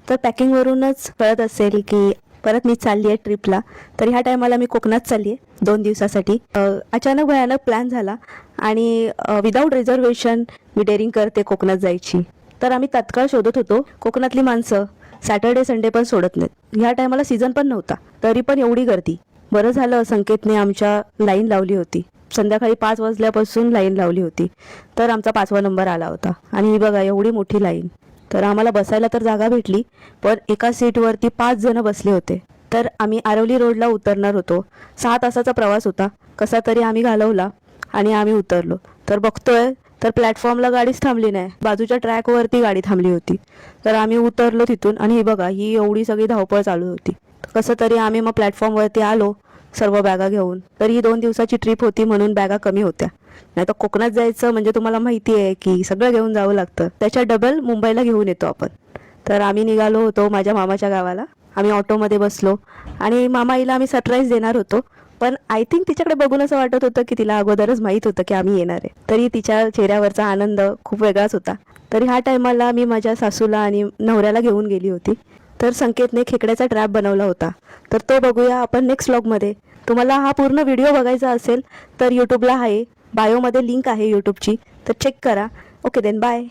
तर पॅकिंगवरूनच कळत असेल की परत मी चालली आहे ट्रिपला. तर ह्या टायमाला मी कोकणात चालली आहे 2 दिवसासाठी. अचानक भयानक प्लॅन झाला आणि विदाऊट रिझर्वेशन मी डेअरिंग करते कोकणात जायची. तर आम्ही तात्काळ शोधत होतो. कोकणातली माणसं सॅटर्डे संडे पण सोडत नाहीत. ह्या टायमाला सीझन पण नव्हता, तरी पण एवढी गर्दी. बरं झालं संकेतने आमच्या लाईन लावली होती. संध्याकाळी 5 वाजल्यापासून लाईन लावली होती, तर आमचा 5वा नंबर आला होता. आणि ही बघा एवढी मोठी लाईन. तर आम्हाला बसायला तर जागा भेटली, पण एका सीटवरती 5 जण बसले होते. तर आम्ही आरवली रोडला उतरणार होतो. 6 तासाचा प्रवास होता. कसा तरी आम्ही घालवला आणि आम्ही उतरलो. तर बघतोय तर प्लॅटफॉर्मला गाडीच थांबली नाही, बाजूच्या ट्रॅकवरती गाडी थांबली होती. तर आम्ही उतरलो तिथून आणि ही बघा ही एवढी सगळी धावपळ चालू होती. कसं तरी आम्ही मग प्लॅटफॉर्मवरती आलो सर्व बॅगा घेऊन. तर ही 2 दिवसाची ट्रिप होती म्हणून बॅगा कमी होत्या. नाही तर कोकणात जायचं म्हणजे तुम्हाला माहिती आहे की सगळं घेऊन जावं लागतं. त्याच्या डबल मुंबईला घेऊन येतो आपण. तर आम्ही निघालो होतो माझ्या मामाच्या गावाला. आम्ही ऑटोमध्ये बसलो आणि मामाईला आम्ही सरप्राईज देणार होतो. पण आय थिंक तिच्याकडे बघून असं वाटत होतं की तिला अगोदरच माहीत होतं की आम्ही येणार आहे. तरी तिच्या चेहऱ्यावरचा आनंद खूप वेगळाच होता. तरी ह्या टायमाला मी माझ्या सासूला आणि नवऱ्याला घेऊन गेली होती. तर संकेतने खेकड्याचा ट्रॅप बनवला होता. तर तो बघूया आपण नेक्स्ट व्लॉगमध्ये. तुम्हाला हा पूर्ण व्हिडिओ बघायचा असेल तर यूट्यूबला आहे, बायोमध्ये लिंक आहे यूट्यूबची, तर चेक करा. Okay then bye.